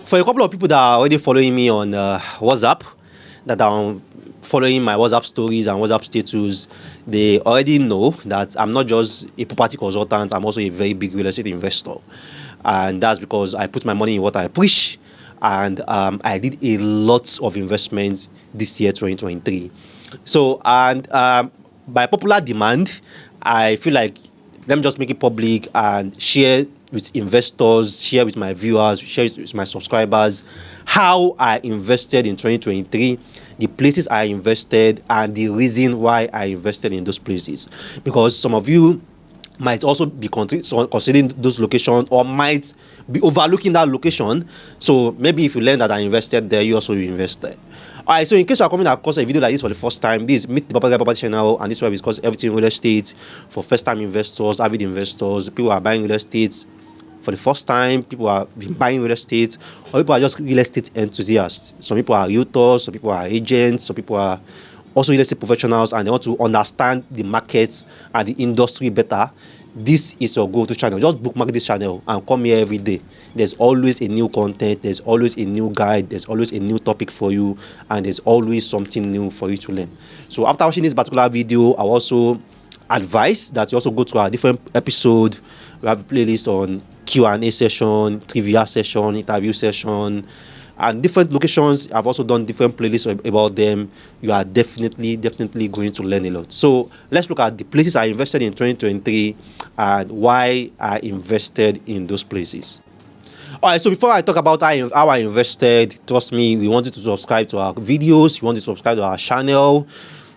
For a couple of people that are already following me on WhatsApp, that are following my WhatsApp stories and WhatsApp status, they already know that I'm not just a property consultant, I'm also a very big real estate investor. And that's because I put my money in what I preach, and I did a lot of investments this year, 2023. So, and by popular demand, I feel like let me just make it public and share with investors, share with my viewers, share with my subscribers how I invested in 2023, the places I invested, and the reason why I invested in those places. Because some of you might also be considering those locations, or might be overlooking that location. So maybe if you learn that I invested there, you also invest there. Alright, so in case you are coming across a video like this for the first time, this is Meet the Property channel, and this is where we discuss everything real estate for first-time investors, avid investors, people who are buying real estate for the first time, people who have been buying real estate, or people are just real estate enthusiasts. Some people are realtors, some people are agents, some people are also real estate professionals, and they want to understand the markets and the industry better. This is your go-to channel. Just bookmark this channel and come here every day. There's always a new content, there's always a new guide, there's always a new topic for you, and there's always something new for you to learn. So after watching this particular video, I also advise that you also go to our different episode. We have a playlist on Q&A session, trivia session, interview session, and different locations. I've also done different playlists about them. You are definitely going to learn a lot. So let's look at the places I invested in 2023 and why I invested in those places. All right, so before I talk about how I invested, trust me, we want you to subscribe to our videos. You want to subscribe to our channel.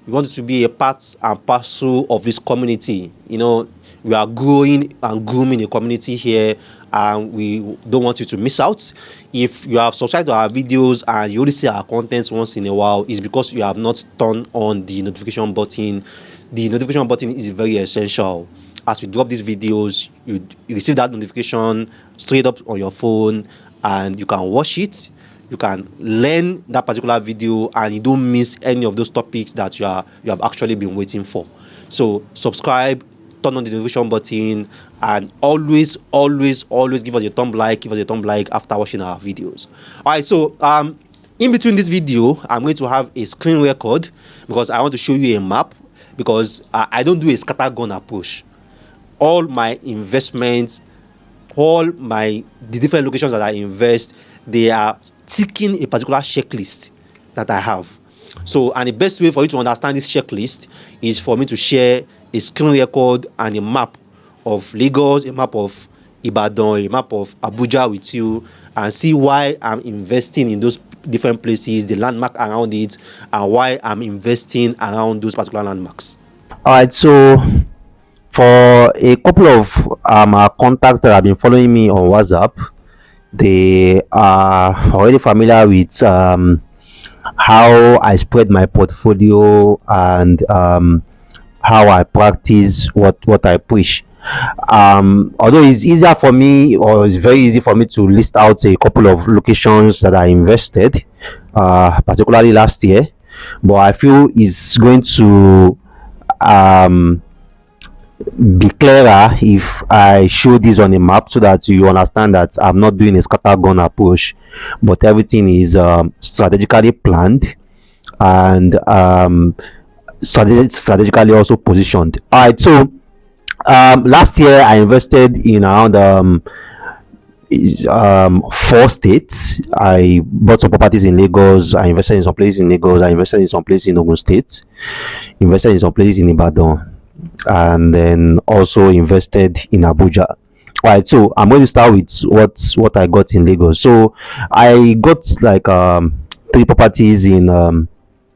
We want you to be a part and parcel of this community. You know, we are growing and grooming a community here, and we don't want you to miss out. If you have subscribed to our videos and you only see our content once in a while, it's because you have not turned on the notification button. The notification button is very essential. As we drop these videos, you receive that notification straight up on your phone, and you can watch it. You can learn that particular video, and you don't miss any of those topics that you have actually been waiting for. So subscribe, turn on the notification button, and always give us a thumb like after watching our videos. All right, so in between this video, I'm going to have a screen record because I want to show you a map, because I don't do a scattergun approach. All my investments, the different locations that I invest, they are ticking a particular checklist that I have. So, and the best way for you to understand this checklist is for me to share a screen record and a map of Lagos, a map of Ibadan, a map of Abuja with you, and see why I'm investing in those different places, the landmark around it, and why I'm investing around those particular landmarks. All right, so for a couple of our contacts that have been following me on WhatsApp, they are already familiar with how I spread my portfolio and how I practice what I preach. Although it's easier for me, or it's very easy for me to list out a couple of locations that I invested, particularly last year, but I feel it's going to be clearer if I show this on a map, so that you understand that I'm not doing a scattergun approach, but everything is strategically planned and strategically also positioned. All right, so last year I invested in around 4 states. I bought some properties in Lagos. I invested in some places in Lagos. I invested in some places in Ogun State. Invested in some places in Ibadan, and then also invested in Abuja. All right, so I'm going to start with what I got in Lagos. So I got like 3 properties in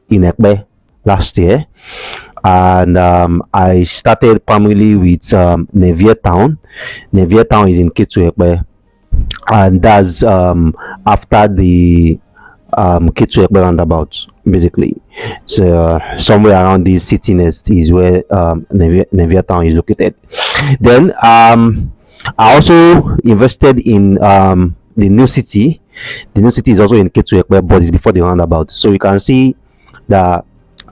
Ekpe last year, and I started primarily with Nevier Town. Nevier Town is in Ketu Ekpe, and that's after the Ketu Ekpe roundabout, basically. So somewhere around this city nest is where Nevier Town is located. Then I also invested in the new city. The new city is also in Ketu Ekpe, but it's before the roundabout. So you can see that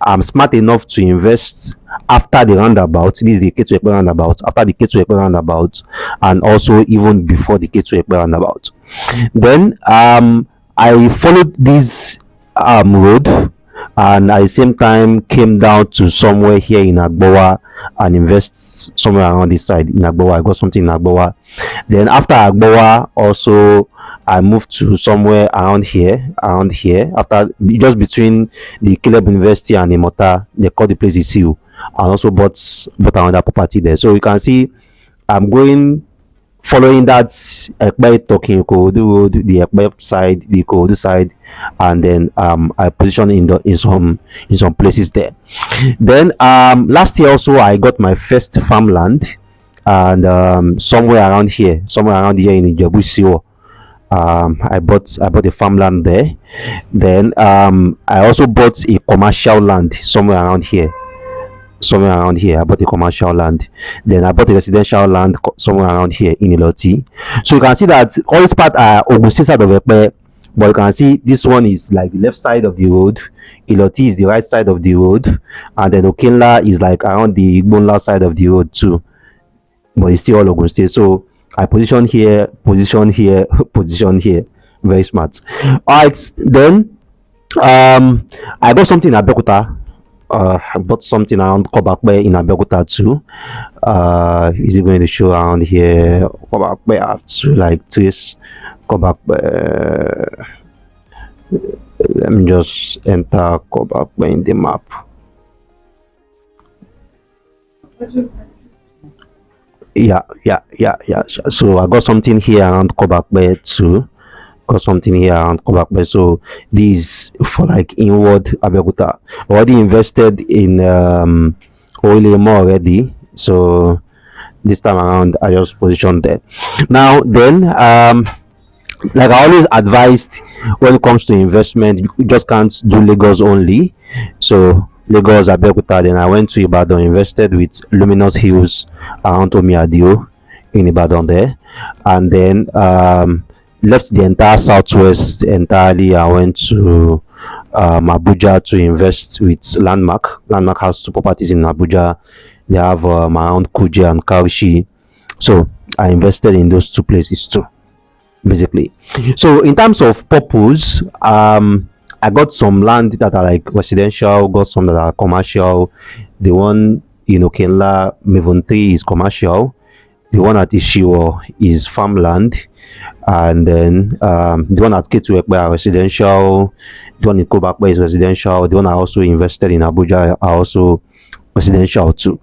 I'm smart enough to invest after the roundabout. This is the K2 Ekpe roundabout, after the K2 Ekpe roundabout, and also even before the K2 Ekpe roundabout. Then I followed this road, and at the same time came down to somewhere here in Agbowa and invest somewhere around this side in Agbowa. I got something in Agbowa. Then after Agbowa, also I moved to somewhere around here. After just between the Caleb University and Imota, they call the place Isiu, and also bought another property there. So you can see I'm going following that Ekpe talking Ikorodu road, the Ekpe side, the Ikorodu side, and then I position in some places there. Then last year also I got my first farmland, and somewhere around here in Ijebu, I bought a farmland there. Then I also bought a commercial land somewhere around here. I bought a commercial land. Then I bought a residential land somewhere around here in Iloti. So you can see that all this part are Ogun State side of Ekpe, but you can see this one is like the left side of the road. Iloti is the right side of the road, and then Okinla is like around the Igbonla side of the road too. But it's still all Ogun State. So I position here, position here. Very smart. Alright, then I got something in Abeokuta. I bought something around Kobakbe in Abeokuta too. Is it going to show around here? Kobakbe, I have to like trace Kobakbe. Let me just enter Kobakbe in the map. Yeah. So I got something here around Kobakbe too. Got something here around Kobakbe. So these for like inward Abeokuta. Already invested in Oilemo already. So this time around I just positioned there. Now then like I always advised, when it comes to investment, you just can't do Lagos only. So Lagos, Abeokuta, then I went to Ibadan, invested with Luminous Hills around Omiadio in Ibadan there, and then left the entire southwest entirely. I went to Abuja to invest with Landmark. Landmark has two properties in Abuja. They have around Kuje and Kaushi. So I invested in those two places too, basically. So in terms of purpose, I got some land that are like residential, got some that are commercial. The one in Okenla Mevon 3 is commercial, the one at Ishiwo is farmland, and then the one at K2 Ekpe are residential, the one in Kobakbe is residential, the one I also invested in Abuja are also residential too.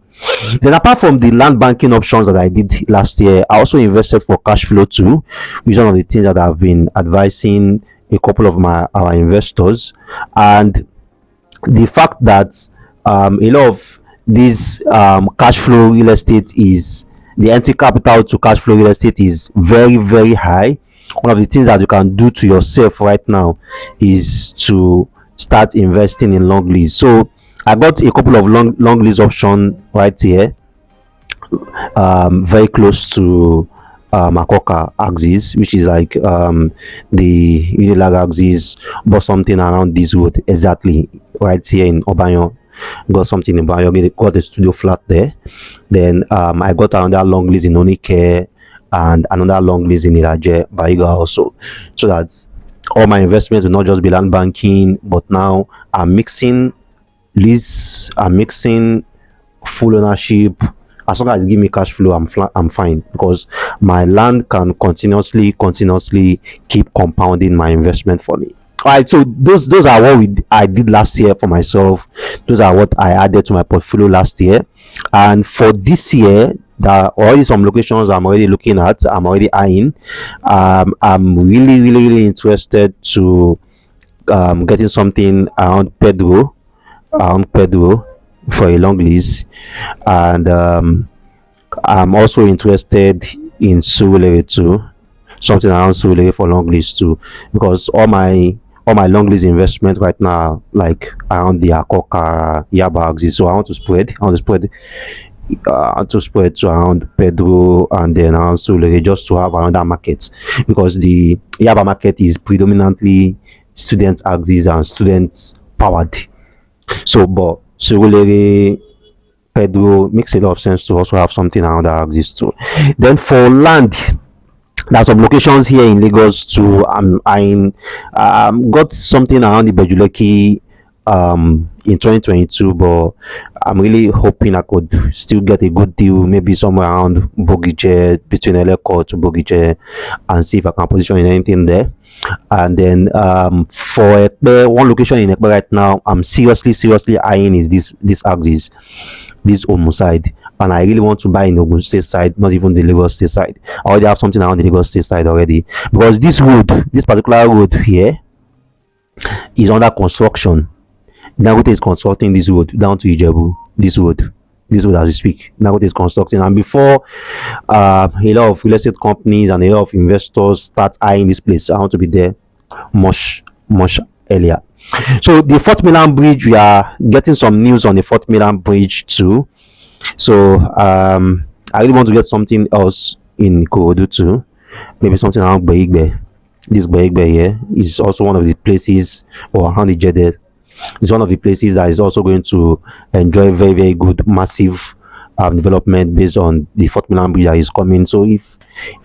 Then apart from the land banking options that I did last year, I also invested for cash flow too, which is one of the things that I've been advising a couple of our investors. And the fact that a lot of this cash flow real estate is the entry capital to cash flow real estate is very, very high. One of the things that you can do to yourself right now is to start investing in long lease. So I got a couple of long lease option right here, very close to Makoka axis, which is like the Unilag axis, but something around this road exactly right here in Obanyo. Got something in Obanyo, got a studio flat there. Then I got another long lease in Onike and another long lease in Iraje Baiga also, so that all my investments will not just be land banking, but now I'm mixing lease, I'm mixing full ownership. As long as it give me cash flow, I'm fine, because my land can continuously keep compounding my investment for me. All right, so those are what I did last year for myself. Those are what I added to my portfolio last year, and for this year there are already some locations I'm already looking at, I'm already eyeing. I'm really interested to getting something around Pedro for a long lease, and I'm also interested in Surulere too, something around Surulere for long lease too, because all my long lease investment right now like around the Akoka Yaba axis. So I want to spread to around Pedro and then around Surulere, just to have another market, because the Yaba market is predominantly student axis and students powered. So, but Surulere, Pedro makes a lot of sense to also have something around that axis too. Then for land, there are some locations here in Lagos too. I got something around the Bejuleki in 2022, but I'm really hoping I could still get a good deal, maybe somewhere around Bogije, between Eleko to Bogije, and see if I can position in anything there. And then for Ekpe, one location in Ekpe right now, I'm seriously eyeing is this axis, this Omo side. And I really want to buy in Ogun State side, not even the Lagos State side. I already have something around the Lagos State side already. Because this particular road here is under construction. Dangote is constructing this road down to Ijebu. This road as we speak. Dangote is constructing. And before a lot of real estate companies and a lot of investors start eyeing this place, I want to be there much earlier. So the Fort Milan Bridge, we are getting some news on the Fort Milan Bridge too. So I really want to get something else in Korodu too. Maybe something around Beigbe. This Beigbe here is also one of the places, or around the Jede. It's one of the places that is also going to enjoy very good massive development based on the Fort Milan Bridge that is coming. So if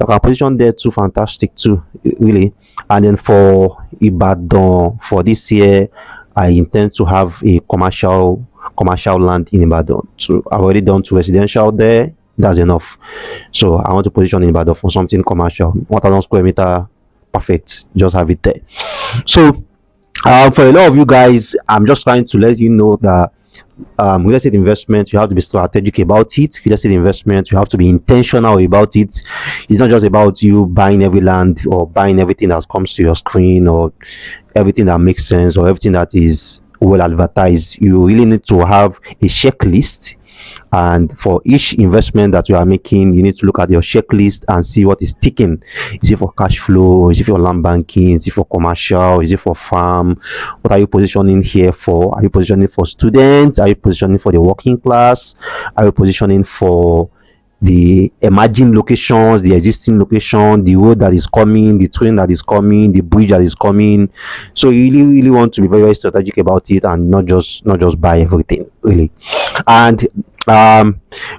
I can position there too, fantastic too, really. And then for Ibadan for this year, I intend to have a commercial land in Ibadan. So I've already done two residential there. That's enough. So I want to position in Ibadan for something commercial. 1,000 square meter, perfect. Just have it there. So for a lot of you guys, I'm just trying to let you know that real estate investment, you have to be strategic about it. Real estate investment, you have to be intentional about it. It's not just about you buying every land or buying everything that comes to your screen, or everything that makes sense, or everything that is well advertised. You really need to have a checklist, and for each investment that you are making, you need to look at your checklist and see what is ticking. Is it for cash flow? Is it for land banking? Is it for commercial? Is it for farm? What are you positioning here for? Are you positioning for students? Are you positioning for the working class? Are you positioning for the emerging locations, the existing location, the road that is coming, the train that is coming, the bridge that is coming? So you really want to be very strategic about it, and not just buy everything, really. And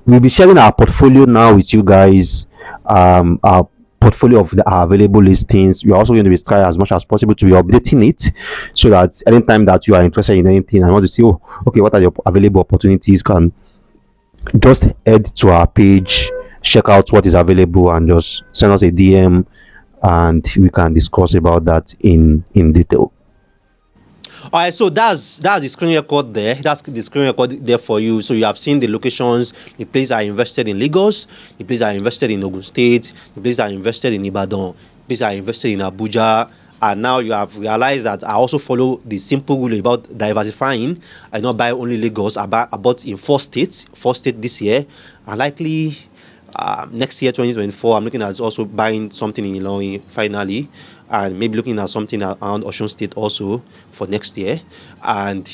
we'll be sharing our portfolio now with you guys. Our portfolio of our available listings. We're also going to be trying as much as possible to be updating it, so that anytime that you are interested in anything and want to see, oh, okay, what are your available opportunities, can just head to our page, check out what is available, and just send us a DM, and we can discuss about that in detail. All right, so that's the screen record there. That's the screen record there for you. So you have seen the locations, the places I invested in Lagos, the places I invested in Ogun State, the places I invested in Ibadan, the places I invested in Abuja. And now you have realized that I also follow the simple rule about diversifying. I not buy only Lagos. I bought in four states this year, and likely next year 2024 I'm looking at also buying something in Illinois finally, and maybe looking at something around Osun State also for next year, and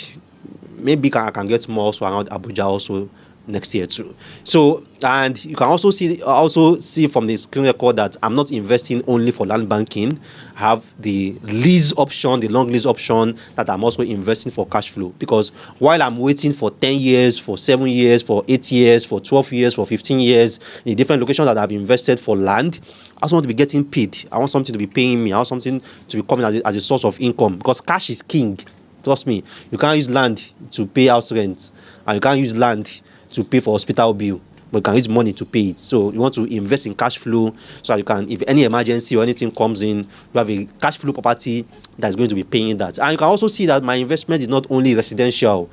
maybe I can get more also around Abuja also next year too. So, and you can also see from the screen record that I'm not investing only for land banking. I have the lease option, the long lease option, that I'm also investing for cash flow, because while I'm waiting for 10 years, for 7 years, for 8 years, for 12 years, for 15 years in the different locations that I've invested for land, I also want to be getting paid. I want something to be paying me. I want something to be coming as a source of income, because cash is king. Trust me, you can't use land to pay house rent, and you can't use land to pay for hospital bill, but you can use money to pay it. So you want to invest in cash flow, so that you can, if any emergency or anything comes in, you have a cash flow property that's going to be paying that. And you can also see that my investment is not only residential.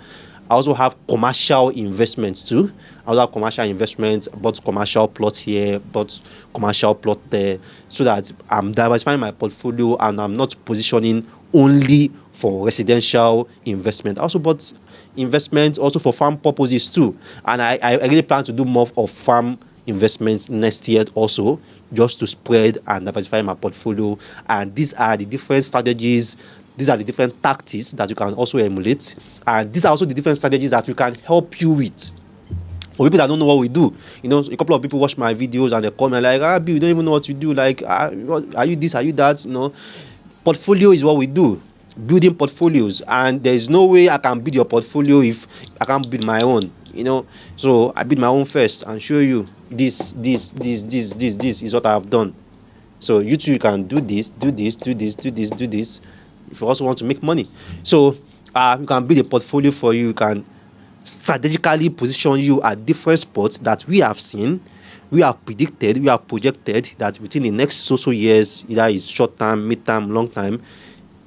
I also have commercial investments too. I also have commercial investments, bought commercial plot here, bought commercial plot there, so that I'm diversifying my portfolio and I'm not positioning only for residential investment. I also bought investments also for farm purposes too, and I really plan to do more of farm investments next year also, just to spread and diversify my portfolio. And these are the different strategies, these are the different tactics that you can also emulate, and these are also the different strategies that we can help you with. For people that don't know what we do, a couple of people watch my videos and they call me like, Bill, you don't even know what you do, like, are you this, are you that? Portfolio is what we do. building portfolios, and there is no way I can build your portfolio if I can't build my own. So I build my own first and show you this is what I have done. So you too, you can do this, if you also want to make money. So you can build a portfolio for you. You can strategically position you at different spots that we have seen, we have predicted, we have projected that within the next so years, either it's short term, mid term, long time,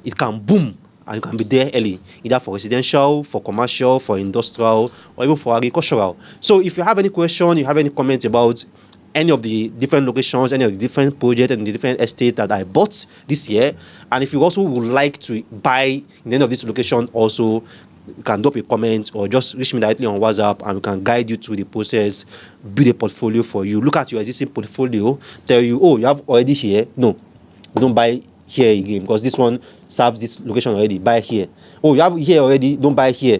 it can boom and you can be there early, either for residential, for commercial, for industrial, or even for agricultural. So if you have any question, you have any comment about any of the different locations, any of the different projects and the different estates that I bought this year, and if you also would like to buy in any of this location also, you can drop a comment or just reach me directly on WhatsApp and we can guide you through the process, build a portfolio for you, look at your existing portfolio, tell you, oh, you have already here. No, don't buy here again because this one serves this location already. Buy here. Oh, you have here already. Don't buy here.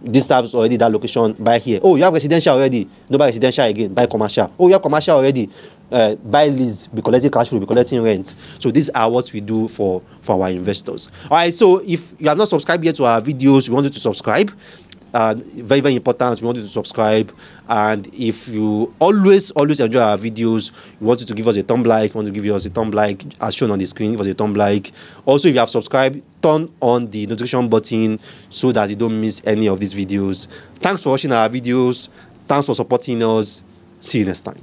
This serves already that location. Buy here. Oh, you have residential already. Don't buy residential again. Buy commercial. Oh, you have commercial already. Buy lease. Be collecting cash flow. Be collecting rent. So these are what we do for our investors. All right. So if you have not subscribed yet to our videos, we want you to subscribe. Very, very important. We want you to subscribe. And if you always enjoy our videos, we want you to give us a thumb like. We want to give us a thumb like as shown on the screen. Give us a thumb like. Also, if you have subscribed, turn on the notification button so that you don't miss any of these videos. Thanks for watching our videos. Thanks for supporting us. See you next time.